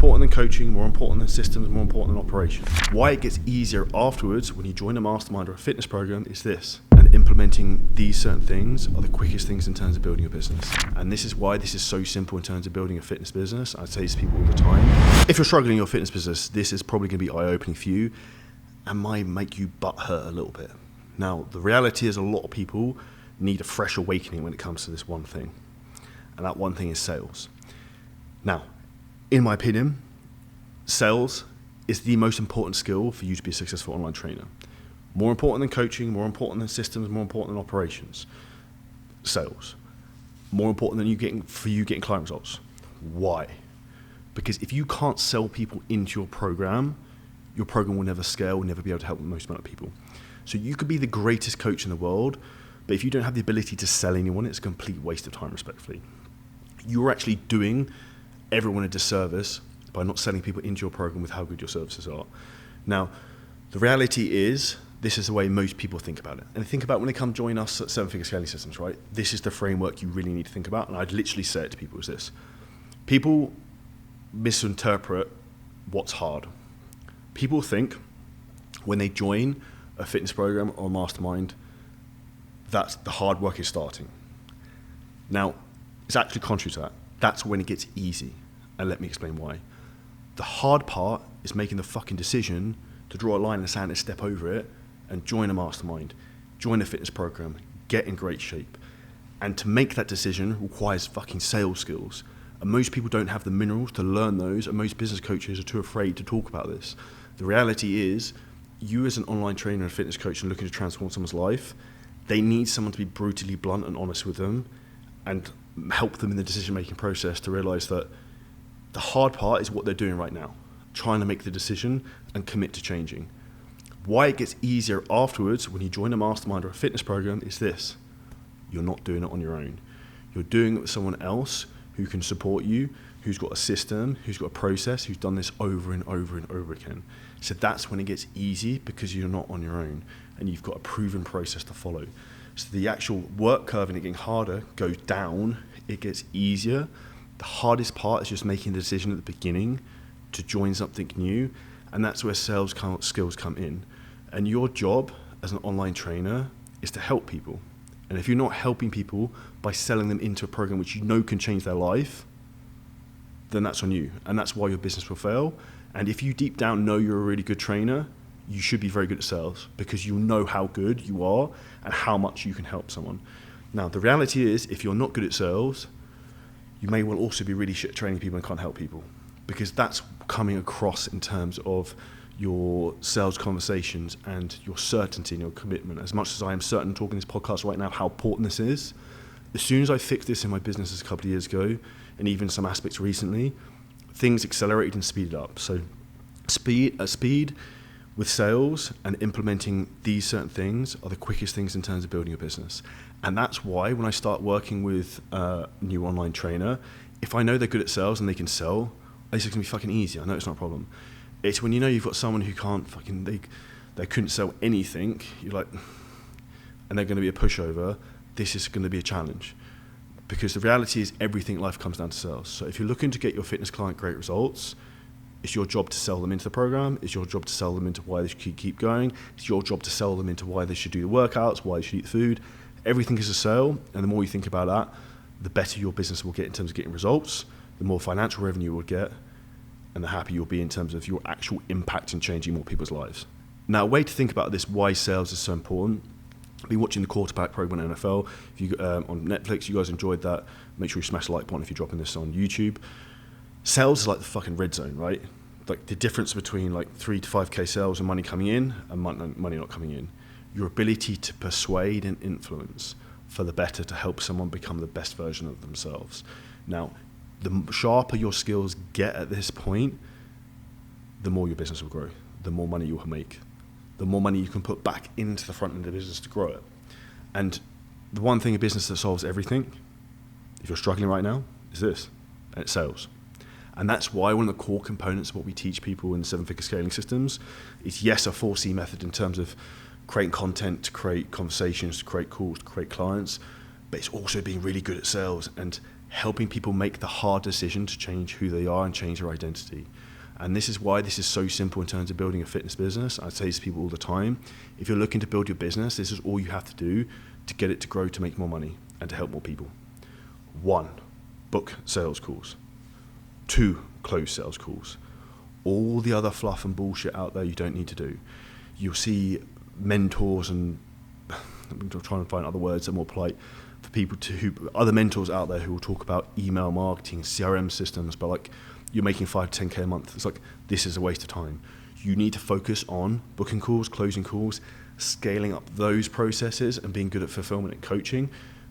important than coaching, more important than systems, more important than operations. Why it gets easier afterwards when you join a mastermind or a fitness program is this. And implementing these certain things are the quickest things in terms of building a business. And this is why this is so simple in terms of building a fitness business. I say this to people all the time. If you're struggling in your fitness business, this is probably going to be eye-opening for you and might make you butt hurt a little bit. Now, the reality is a lot of people need a fresh awakening when it comes to this one thing. And that one thing is sales. Now, in my opinion, sales is the most important skill for you to be a successful online trainer. More important than coaching, more important than systems, more important than operations. Sales. More important than you getting client results. Why? Because if you can't sell people into your program will never scale, will never be able to help the most amount of people. So you could be the greatest coach in the world, but if you don't have the ability to sell anyone, it's a complete waste of time, respectfully. You're actually doing everyone a disservice by not selling people into your program with how good your services are. Now, the reality is, this is the way most people think about it. And they think about when they come join us at 7-Figure Scaling Systems, right? This is the framework you really need to think about. And I'd literally say it to people as this. People misinterpret what's hard. People think when they join a fitness program or a mastermind, that the hard work is starting. Now, it's actually contrary to that. That's when it gets easy. And let me explain why. The hard part is making the fucking decision to draw a line in the sand and step over it and join a mastermind, join a fitness program, get in great shape. And to make that decision requires fucking sales skills. And most people don't have the minerals to learn those, and most business coaches are too afraid to talk about this. The reality is, you as an online trainer and fitness coach and looking to transform someone's life, they need someone to be brutally blunt and honest with them and help them in the decision-making process to realize that the hard part is what they're doing right now, trying to make the decision and commit to changing. Why it gets easier afterwards when you join a mastermind or a fitness program is this. You're not doing it on your own. You're doing it with someone else who can support you, who's got a system, who's got a process, who's done this over and over and over again. So that's when it gets easy, because you're not on your own and you've got a proven process to follow. So the actual work curve and it getting harder goes down, it gets easier. The hardest part is just making the decision at the beginning to join something new, and that's where sales skills come in. And your job as an online trainer is to help people. And if you're not helping people by selling them into a program which you know can change their life, then that's on you. And that's why your business will fail. And if you deep down know you're a really good trainer, you should be very good at sales, because you know how good you are and how much you can help someone. Now, the reality is, if you're not good at sales, you may well also be really shit at training people and can't help people, because that's coming across in terms of your sales conversations and your certainty and your commitment. As much as I am certain talking this podcast right now how important this is, as soon as I fixed this in my business a couple of years ago, and even some aspects recently, things accelerated and speeded up. So speed with sales and implementing these certain things are the quickest things in terms of building a business. And that's why when I start working with a new online trainer, if I know they're good at sales and they can sell, it's going to be fucking easy. I know it's not a problem. It's when you know you've got someone who can't they couldn't sell anything, you're like, and they're going to be a pushover, this is going to be a challenge. Because the reality is, everything in life comes down to sales. So if you're looking to get your fitness client great results, it's your job to sell them into the program. It's your job to sell them into why they should keep going. It's your job to sell them into why they should do the workouts, why they should eat the food. Everything is a sale, and the more you think about that, the better your business will get in terms of getting results, the more financial revenue you will get, and the happier you'll be in terms of your actual impact in changing more people's lives. Now, a way to think about this, why sales is so important. I've been watching the quarterback program on NFL. If you on Netflix, you guys enjoyed that, make sure you smash the like button if you're dropping this on YouTube. Sales is like the fucking red zone, right? Like the difference between like 3 to 5k sales and money coming in and money not coming in. Your ability to persuade and influence for the better to help someone become the best version of themselves. Now, the sharper your skills get at this point, the more your business will grow, the more money you will make, the more money you can put back into the front end of the business to grow it. And the one thing in business that solves everything, if you're struggling right now, is this, and it's sales. And that's why one of the core components of what we teach people in 7-Figure Scaling Systems is, yes, a 4C method in terms of creating content, to create conversations, to create calls, to create clients, but it's also being really good at sales and helping people make the hard decision to change who they are and change their identity. And this is why this is so simple in terms of building a fitness business. I say this to people all the time. If you're looking to build your business, this is all you have to do to get it to grow, to make more money, and to help more people. 1, book sales calls. 2, close sales calls. All the other fluff and bullshit out there you don't need to do. You'll see mentors, and I'm trying to find other words that are more polite, for people other mentors out there who will talk about email marketing, CRM systems, but like, you're making 5-10K a month. It's like, this is a waste of time. You need to focus on booking calls, closing calls, scaling up those processes, and being good at fulfillment and coaching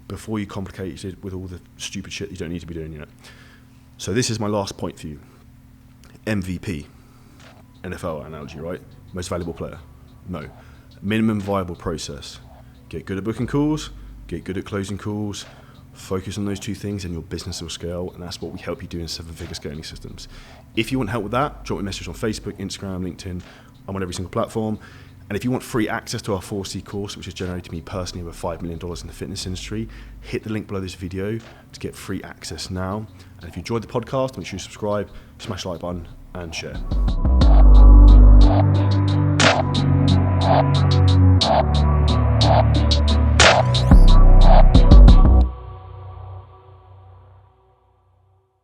before you complicate it with all the stupid shit you don't need to be doing. So this is my last point for you. MVP, NFL analogy, right? Most valuable player. No. Minimum viable process. Get good at booking calls, get good at closing calls, focus on those 2 things and your business will scale, and that's what we help you do in 7-figure scaling systems. If you want help with that, drop me a message on Facebook, Instagram, LinkedIn. I'm on every single platform. And if you want free access to our 4C course, which has generated me personally over $5 million in the fitness industry, hit the link below this video to get free access now. And if you enjoyed the podcast, make sure you subscribe, smash the like button, and share.